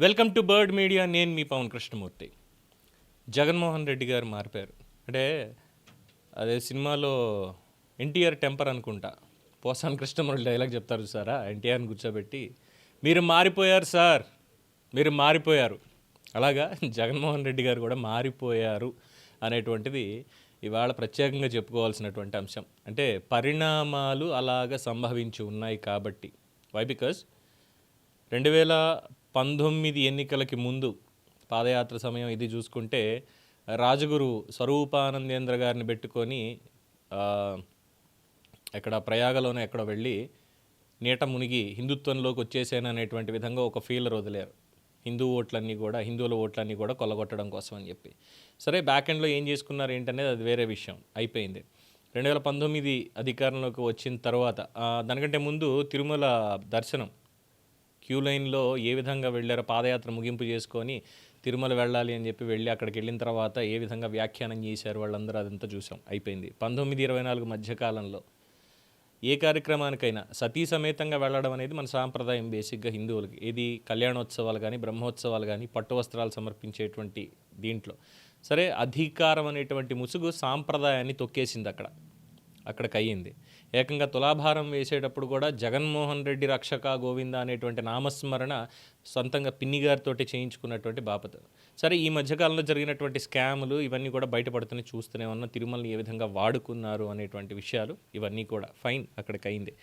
Welcome to bird media. నేను మీ పవన్ కృష్ణమూర్తి. జగన్మోహన్ రెడ్డి గారు మారిపోయారు. అంటే అదే సినిమాలో ఎన్టీఆర్ టెంపర్ అనుకుంటా, పోసాని కృష్ణమురళి డైలాగ్ చెప్తారు చూసారా, ఎన్టీఆర్ని కూర్చోబెట్టి మీరు మారిపోయారు సార్, మీరు మారిపోయారు. అలాగా జగన్మోహన్ రెడ్డి గారు కూడా మారిపోయారు అనేటువంటిది ఇవాళ ప్రత్యేకంగా చెప్పుకోవాల్సినటువంటి అంశం. అంటే పరిణామాలు అలాగ సంభవించి ఉన్నాయి కాబట్టి. వై? బికాజ్ 2019 ఎన్నికలకి ముందు పాదయాత్ర సమయం ఇది చూసుకుంటే రాజగురు స్వరూపానందేంద్ర గారిని పెట్టుకొని ఎక్కడ ప్రయాగలోనే ఎక్కడో వెళ్ళి నీట మునిగి హిందుత్వంలోకి వచ్చేసాను అనేటువంటి విధంగా ఒక ఫీలర్ వదిలేరు. హిందువుల ఓట్లన్నీ కూడా కొల్లగొట్టడం కోసం అని చెప్పి. సరే, బ్యాక్ ఎండ్లో ఏం చేసుకున్నారు ఏంటనేది అది వేరే విషయం, అయిపోయింది. 2019 అధికారంలోకి వచ్చిన తర్వాత దానికంటే ముందు తిరుమల దర్శనం క్యూ లైన్లో ఏ విధంగా వెళ్ళారో, పాదయాత్ర ముగింపు చేసుకొని తిరుమల వెళ్ళాలి అని చెప్పి వెళ్ళి అక్కడికి వెళ్ళిన తర్వాత ఏ విధంగా వ్యాఖ్యానం చేశారు వాళ్ళందరూ, అదంతా చూసాం, అయిపోయింది. 19-24 మధ్యకాలంలో ఏ కార్యక్రమానికైనా సతీ సమేతంగా వెళ్ళడం అనేది మన సాంప్రదాయం. బేసిక్గా హిందువులకి ఏది కళ్యాణోత్సవాలు కానీ, బ్రహ్మోత్సవాలు కానీ, పట్టు వస్త్రాలు సమర్పించేటువంటి దీంట్లో. సరే, అధికారం అనేటువంటి ముసుగు సాంప్రదాయాన్ని తొక్కేసింది అక్కడికి అయ్యింది. ఏకంగా తులాభారం వేసేటప్పుడు కూడా జగన్మోహన్ రెడ్డి రక్షక గోవింద అనేటువంటి నామస్మరణ సొంతంగా పిన్ని గారితో చేయించుకున్నటువంటి బాపత. సరే, ఈ మధ్యకాలంలో జరిగినటువంటి స్కాములు ఇవన్నీ కూడా బయటపడుతున్నాయి, చూస్తూనే ఉన్న తిరుమలని ఏ విధంగా వాడుకున్నారు అనేటువంటి విషయాలు ఇవన్నీ కూడా ఫైన్, అక్కడికి అయింది.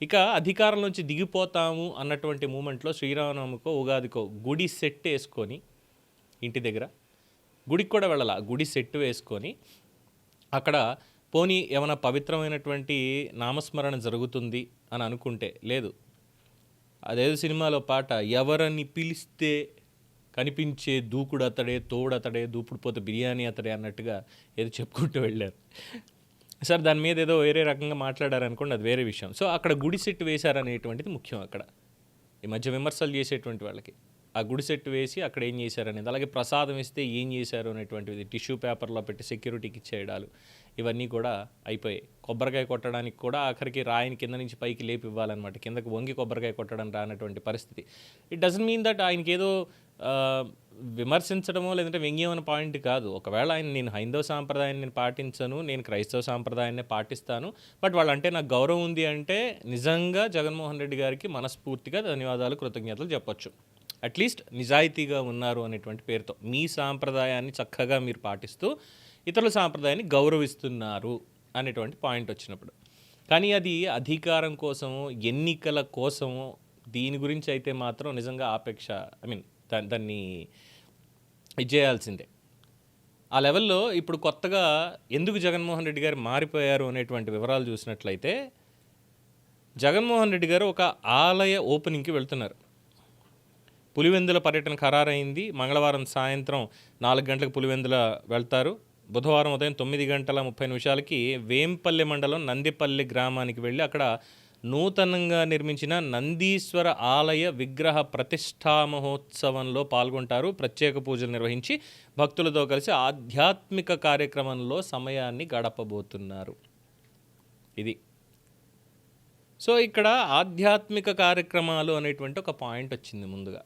ఇక అధికారం నుంచి దిగిపోతాము అన్నటువంటి మూమెంట్లో శ్రీరామనవమికో ఉగాదికో గుడి సెట్ వేసుకొని, ఇంటి దగ్గర గుడికి కూడా వెళ్ళాల, గుడి సెట్ వేసుకొని అక్కడ పోనీ ఏమైనా పవిత్రమైనటువంటి నామస్మరణ జరుగుతుంది అని అనుకుంటే, లేదు, అదేదో సినిమాలో పాట, ఎవరని పిలిస్తే కనిపించే దూకుడు అతడే, తోడతడే, దూపుడు పోతే బిర్యానీ అతడే అన్నట్టుగా ఏదో చెప్పుకుంటూ వెళ్ళారు. సార్, దాని మీద ఏదో వేరే రకంగా మాట్లాడారనుకోండి, అది వేరే విషయం. సో అక్కడ గుడి సెట్ వేశారనేటువంటిది ముఖ్యం. అక్కడ ఈ మధ్య విమర్శలు చేసేటువంటి వాళ్ళకి ఆ గుడి సెట్ వేసి అక్కడ ఏం చేశారనేది, అలాగే ప్రసాదం ఇస్తే ఏం చేశారు అనేటువంటిది టిష్యూ పేపర్లో పెట్టి సెక్యూరిటీకి ఇచ్చేయడాలు ఇవన్నీ కూడా అయిపోయాయి. కొబ్బరికాయ కొట్టడానికి కూడా ఆఖరికి రాయిని కింద నుంచి పైకి లేపి ఇవ్వాలన్నమాట, కిందకి వంగి కొబ్బరికాయ కొట్టడం రానటువంటి పరిస్థితి. ఇట్ డజంట్ మీన్ దట్ ఆయనకి ఏదో విమర్శించడమో లేదంటే వ్యంగ్యమైన పాయింట్ కాదు. ఒకవేళ నేను హైందవ సాంప్రదాయాన్ని నేను పాటించను, నేను క్రైస్తవ సాంప్రదాయాన్ని పాటిస్తాను, బట్ వాళ్ళంటే నాకు గౌరవం ఉంది అంటే నిజంగా జగన్మోహన్ రెడ్డి గారికి మనస్ఫూర్తిగా ధన్యవాదాలు, కృతజ్ఞతలు చెప్పొచ్చు. అట్లీస్ట్ నిజాయితీగా ఉన్నారు అనేటువంటి పేరుతో మీ సాంప్రదాయాన్ని చక్కగా మీరు పాటిస్తూ ఇతరుల సాంప్రదాయాన్ని గౌరవిస్తున్నారు అనేటువంటి పాయింట్ వచ్చినప్పుడు. కానీ అది అధికారం కోసమో ఎన్నికల కోసమో దీని గురించి అయితే మాత్రం నిజంగా ఆపేక్ష, దాన్ని ఇది చేయాల్సిందే. ఆ లెవెల్లో ఇప్పుడు కొత్తగా ఎందుకు జగన్మోహన్ రెడ్డి గారు మారిపోయారు అనేటువంటి వివరాలు చూసినట్లయితే, జగన్మోహన్ రెడ్డి గారు ఒక ఆలయ ఓపెనింగ్కి వెళ్తున్నారు. పులివెందుల పర్యటన ఖరారైంది. మంగళవారం సాయంత్రం 4 గంటలకు పులివెందుల వెళ్తారు. బుధవారం ఉదయం 9:30 వేంపల్లి మండలం నందిపల్లి గ్రామానికి వెళ్ళి అక్కడ నూతనంగా నిర్మించిన నందీశ్వర ఆలయ విగ్రహ ప్రతిష్ఠా మహోత్సవంలో పాల్గొంటారు. ప్రత్యేక పూజలు నిర్వహించి భక్తులతో కలిసి ఆధ్యాత్మిక కార్యక్రమంలో సమయాన్ని గడపబోతున్నారు. ఇది. సో ఇక్కడ ఆధ్యాత్మిక కార్యక్రమాలు అనేటువంటి ఒక పాయింట్ వచ్చింది ముందుగా.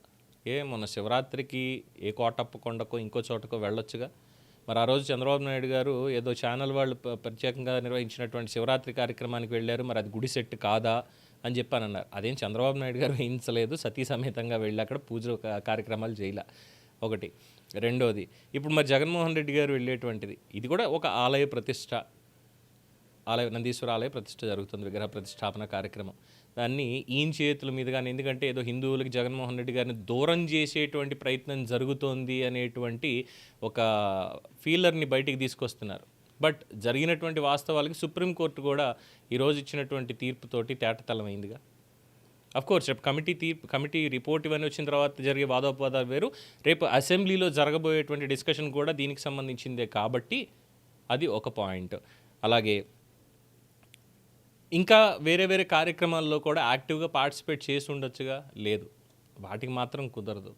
మొన్న శివరాత్రికి ఏ కోటప్ప కొండకో ఇంకో చోటకో వెళ్ళొచ్చుగా. మరి ఆ రోజు చంద్రబాబు నాయుడు గారు ఏదో ఛానల్ వాళ్ళు ప్రత్యేకంగా నిర్వహించినటువంటి శివరాత్రి కార్యక్రమానికి వెళ్ళారు, మరి అది గుడి సెట్ కాదా అని చెప్పని అన్నారు. అదేం చంద్రబాబు నాయుడు గారు వేయించలేదు, సతీ సమేతంగా వెళ్ళి అక్కడ పూజలు కార్యక్రమాలు చేయలే. ఒకటి. రెండోది, ఇప్పుడు మరి జగన్మోహన్ రెడ్డి గారు వెళ్ళేటువంటిది ఇది కూడా ఒక ఆలయ ప్రతిష్ట, నందీశ్వర ఆలయ ప్రతిష్ట జరుగుతుంది, విగ్రహ ప్రతిష్టాపన కార్యక్రమం. దాన్ని ఈయన చేతుల మీదుగానే, ఎందుకంటే ఏదో హిందువులకి జగన్మోహన్ రెడ్డి గారిని దూరం చేసేటువంటి ప్రయత్నం జరుగుతోంది అనేటువంటి ఒక ఫీలర్ని బయటికి తీసుకొస్తున్నారు. బట్ జరిగినటువంటి వాస్తవాలకి సుప్రీంకోర్టు కూడా ఈరోజు ఇచ్చినటువంటి తీర్పుతోటి తేటతెల్లమైందిగా. అఫ్కోర్స్ రేపు కమిటీ రిపోర్ట్ ఇవన్నీ వచ్చిన తర్వాత జరిగే వాదోపవాదాలు వేరు, రేపు అసెంబ్లీలో జరగబోయేటువంటి డిస్కషన్ కూడా దీనికి సంబంధించిందే కాబట్టి అది ఒక పాయింట్. అలాగే ఇంకా వేరే వేరే కార్యక్రమాల్లో కూడా యాక్టివ్గా పార్టిసిపేట్ చేసి ఉండొచ్చుగా, లేదు, వాటికి మాత్రం కుదరదు.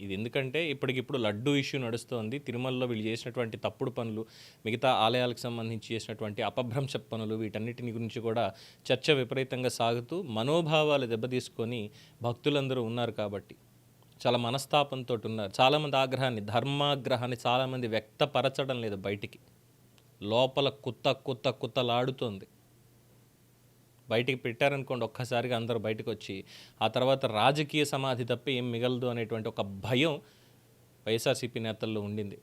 ఇది ఎందుకంటే ఇప్పటికిప్పుడు లడ్డు ఇష్యూ నడుస్తోంది. తిరుమలలో వీళ్ళు చేసినటువంటి తప్పుడు పనులు, మిగతా ఆలయాలకు సంబంధించి చేసినటువంటి అపభ్రంశ పనులు, వీటన్నిటిని గురించి కూడా చర్చ విపరీతంగా సాగుతూ మనోభావాలు దెబ్బతీసుకొని భక్తులందరూ ఉన్నారు కాబట్టి చాలా మనస్తాపంతో ఉన్నారు. చాలామంది ఆగ్రహాన్ని, ధర్మాగ్రహాన్ని చాలామంది వ్యక్తపరచడం లేదు బయటికి. లోపల కుత్తలాడుతోంది. బయటికి పెట్టారనుకోండి ఒక్కసారిగా అందరూ బయటకు వచ్చి, ఆ తర్వాత రాజకీయ సమాధి తప్ప ఏం మిగలదు అనేటువంటి ఒక భయం వైఎస్ఆర్సీపీ నేతల్లో ఉండింది.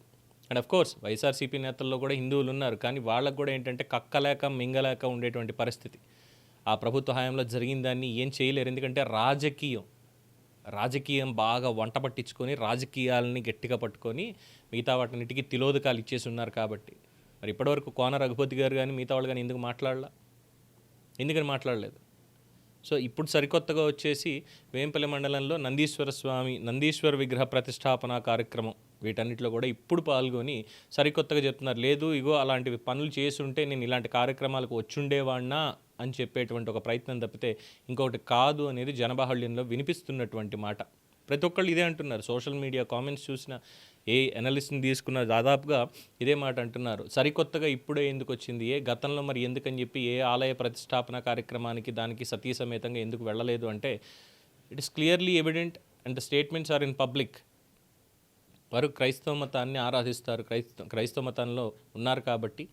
అండ్ ఆఫ్ కోర్స్ వైఎస్ఆర్సీపీ నేతల్లో కూడా హిందువులు ఉన్నారు, కానీ వాళ్ళకు కూడా ఏంటంటే కక్కలేక మింగలేక ఉండేటువంటి పరిస్థితి. ఆ ప్రభుత్వ హయాంలో జరిగిన దాన్ని ఏం చేయలేరు. ఎందుకంటే రాజకీయం బాగా వంట పట్టించుకొని రాజకీయాలని గట్టిగా పట్టుకొని మిగతా వాటిన్నిటికీ తిలోదకాలు ఇచ్చేసి ఉన్నారు కాబట్టి. మరి ఇప్పటివరకు కోన రఘుపతి గారు కానీ మిగతా వాళ్ళు కానీ ఎందుకని మాట్లాడలేదు? సో ఇప్పుడు సరికొత్తగా వచ్చేసి వేంపల్లి మండలంలో నందీశ్వర విగ్రహ ప్రతిష్టాపన కార్యక్రమం వీటన్నిటిలో కూడా ఇప్పుడు పాల్గొని సరికొత్తగా చెప్తున్నారు, లేదు ఇగో అలాంటివి పనులు చేసి ఉంటే నేను ఇలాంటి కార్యక్రమాలకు వచ్చుండేవాడినా అని చెప్పేటువంటి ఒక ప్రయత్నం తప్పితే ఇంకొకటి కాదు అనేది జనబాహుళ్యంలో వినిపిస్తున్నటువంటి మాట. ప్రతి ఒక్కళ్ళు ఇదే అంటున్నారు. సోషల్ మీడియా కామెంట్స్ చూసిన ఏ అనలిస్ట్ని తీసుకున్న దాదాపుగా ఇదే మాట అంటున్నారు. సరికొత్తగా ఇప్పుడే ఎందుకు వచ్చింది, గతంలో మరి ఎందుకని చెప్పి ఏ ఆలయ ప్రతిష్టాపన కార్యక్రమానికి దానికి సతీ సమేతంగా ఎందుకు వెళ్ళలేదు అంటే it is clearly evident and the statements are in public. వారు క్రైస్తవ మతాన్ని ఆరాధిస్తారు, క్రైస్తవ మతంలో ఉన్నారు కాబట్టి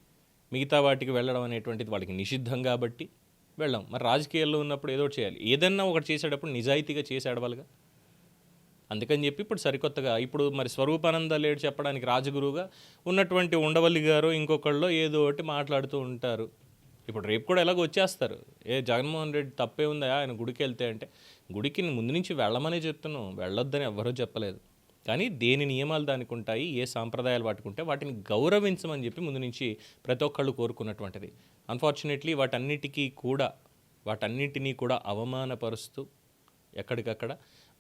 మిగతా వాటికి వెళ్ళడం అనేటువంటిది వాళ్ళకి నిషిద్ధం కాబట్టి వెళ్ళాం. మరి రాజకీయాల్లో ఉన్నప్పుడు ఏదో చేయాలి, ఏదన్నా ఒకటి చేసేటప్పుడు నిజాయితీగా చేసి ఆడవాలిగా. అందుకని చెప్పి ఇప్పుడు సరికొత్తగా ఇప్పుడు మరి స్వరూపానంద లేడు చెప్పడానికి రాజగురువుగా ఉన్నటువంటి ఉండవల్లి గారు ఇంకొకళ్ళు ఏదో ఒకటి మాట్లాడుతూ ఉంటారు. ఇప్పుడు రేపు కూడా ఎలాగో వచ్చేస్తారు, జగన్మోహన్ రెడ్డి తప్పే ఉందా ఆయన గుడికి వెళ్తే అంటే, గుడికి ముందు నుంచి వెళ్ళమనే చెప్తున్నాం, వెళ్ళొద్దని ఎవ్వరూ చెప్పలేదు. కానీ దేని నియమాలు దానికి ఉంటాయి, ఏ సాంప్రదాయాలు వాటికుంటే వాటిని గౌరవించమని చెప్పి ముందు నుంచి ప్రతి ఒక్కళ్ళు కోరుకున్నటువంటిది. అన్ఫార్చునేట్లీ వాటన్నిటినీ కూడా అవమానపరుస్తూ ఎక్కడికక్కడ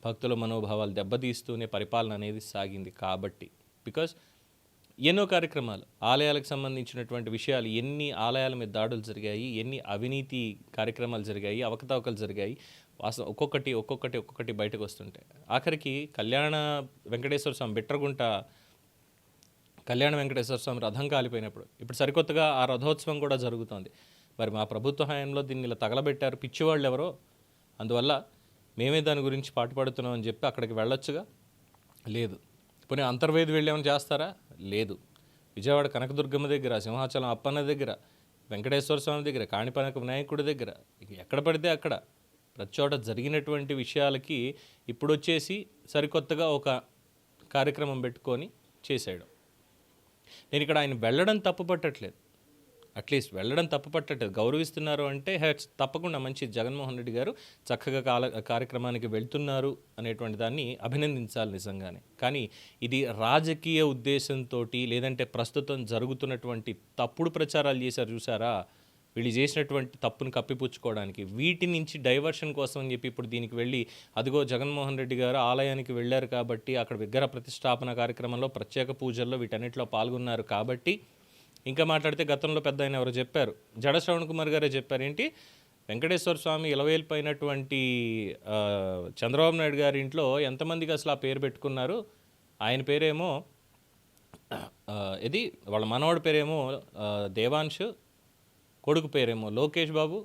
భక్తుల మనోభావాలు దెబ్బతీస్తూనే పరిపాలన అనేది సాగింది. కాబట్టి బికాజ్ ఎన్నో కార్యక్రమాలు, ఆలయాలకు సంబంధించినటువంటి విషయాలు, ఎన్ని ఆలయాల మీద దాడులు జరిగాయి, ఎన్ని అవినీతి కార్యక్రమాలు జరిగాయి, అవకతవకలు జరిగాయి, ఒక్కొక్కటి బయటకు వస్తుంటాయి. ఆఖరికి వెంకటేశ్వర స్వామి రథం కాలిపోయినప్పుడు ఇప్పుడు సరికొత్తగా ఆ రథోత్సవం కూడా జరుగుతోంది. మరి మా ప్రభుత్వ హయాంలో దీన్ని ఇలా తగలబెట్టారు పిచ్చివాళ్ళు ఎవరో, అందువల్ల మేమే దాని గురించి పాటుపడుతున్నాం అని చెప్పి అక్కడికి వెళ్ళొచ్చుగా, లేదు. పోనీ అంతర్వేది వెళ్ళేమని చేస్తారా? లేదు. విజయవాడ కనకదుర్గమ్మ దగ్గర, సింహాచలం అప్పన్న దగ్గర, వెంకటేశ్వర స్వామి దగ్గర, కాణిపాక వినాయకుడి దగ్గర, ఎక్కడ పడితే అక్కడ ప్రతి చోట జరిగినటువంటి విషయాలకి ఇప్పుడు వచ్చేసి సరికొత్తగా ఒక కార్యక్రమం పెట్టుకొని చేసాడు. నేను ఇక్కడ ఆయన వెళ్ళడం తప్పు పట్టట్లేదు, అట్లీస్ట్ వెళ్ళడం తప్పు పట్టట్లేదు, గౌరవిస్తున్నారు అంటే తప్పకుండా మంచి. జగన్మోహన్ రెడ్డి గారు చక్కగా కార్యక్రమానికి వెళ్తున్నారు అనేటువంటి దాన్ని అభినందించాలి నిజంగానే. కానీ ఇది రాజకీయ ఉద్దేశంతో లేదంటే ప్రస్తుతం జరుగుతున్నటువంటి తప్పుడు ప్రచారాలు చేశారు చూసారా, వీళ్ళు చేసినటువంటి తప్పును కప్పిపుచ్చుకోవడానికి, వీటి నుంచి డైవర్షన్ కోసం అని చెప్పి ఇప్పుడు దీనికి వెళ్ళి అదిగో జగన్మోహన్ రెడ్డి గారు ఆలయానికి వెళ్ళారు కాబట్టి అక్కడ విగ్రహ ప్రతిష్టాపన కార్యక్రమంలో ప్రత్యేక పూజల్లో వీటన్నిటిలో పాల్గొన్నారు కాబట్టి. ఇంకా మాట్లాడితే గతంలో పెద్ద ఆయన ఎవరు చెప్పారు, జడ శ్రవణ్ కుమార్ గారే చెప్పారు, ఏంటి వెంకటేశ్వర స్వామి ఇలవేల్పోయినటువంటి చంద్రబాబు నాయుడు గారి ఇంట్లో ఎంతమందికి అసలు ఆ పేరు పెట్టుకున్నారు, ఆయన పేరేమో వాళ్ళ మనవడి పేరేమో దేవాంశ్, కొడుకు పేరేమో లోకేష్ బాబు,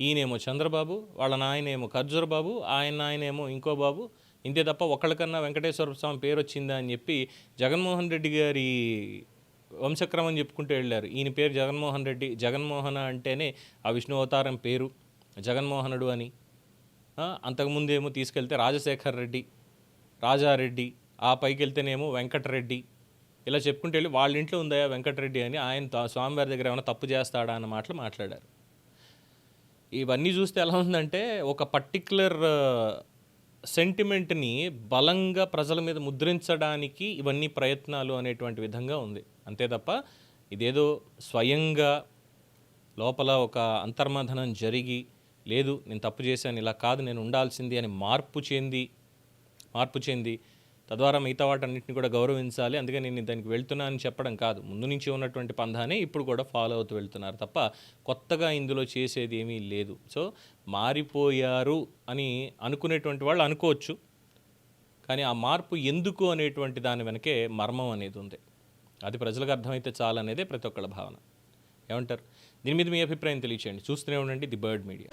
ఈయనేమో చంద్రబాబు, వాళ్ళ నాయనేమో ఖర్జూర్ బాబు, ఆయనేమో ఇంకో బాబు, ఇంతే తప్ప ఒకళ్ళకన్నా వెంకటేశ్వర స్వామి పేరు వచ్చిందా అని చెప్పి జగన్మోహన్ రెడ్డి గారి వంశక్రమం చెప్పుకుంటూ వెళ్ళారు. ఈయన పేరు జగన్మోహన్ రెడ్డి, జగన్మోహన అంటేనే ఆ విష్ణు అవతారం పేరు జగన్మోహనుడు అని. అంతకుముందేమో తీసుకెళ్తే రాజశేఖర్ రెడ్డి, రాజారెడ్డి, ఆ పైకి వెళ్తేనేమో వెంకటరెడ్డి, ఇలా చెప్పుకుంటూ వెళ్ళి వాళ్ళ ఇంట్లో ఉందా వెంకటరెడ్డి అని ఆయన స్వామివారి దగ్గర ఏమైనా తప్పు చేస్తాడా అన్న మాటలు మాట్లాడారు. ఇవన్నీ చూస్తే ఎలా ఉందంటే ఒక పర్టిక్యులర్ సెంటిమెంట్ని బలంగా ప్రజల మీద ముద్రించడానికి ఇవన్నీ ప్రయత్నాలు అనేటువంటి విధంగా ఉంది. అంతే తప్ప ఇదేదో స్వయంగా లోపల ఒక అంతర్మథనం జరిగి, లేదు నేను తప్పు చేశాను ఇలా కాదు నేను ఉండాల్సింది అని మార్పు చెంది తద్వారా మిగతా వాటన్నింటిని కూడా గౌరవించాలి, అందుకే నేను దానికి వెళ్తున్నానని చెప్పడం కాదు. ముందు నుంచి ఉన్నటువంటి పంధానే ఇప్పుడు కూడా ఫాలో అవుతూ వెళ్తున్నారు తప్ప కొత్తగా ఇందులో చేసేది ఏమీ లేదు. సో మారిపోయారు అని అనుకునేటువంటి వాళ్ళు అనుకోవచ్చు, కానీ ఆ మార్పు ఎందుకు అనేటువంటి దాని వెనకే మర్మం అనేది ఉంది. అది ప్రజలకు అర్థమైతే చాలనేదే ప్రతి ఒక్కళ్ళ భావన. ఏమంటారు? దీని మీద మీ అభిప్రాయం తెలియచేయండి. చూస్తూనే ఉండండి ది బర్డ్ మీడియా.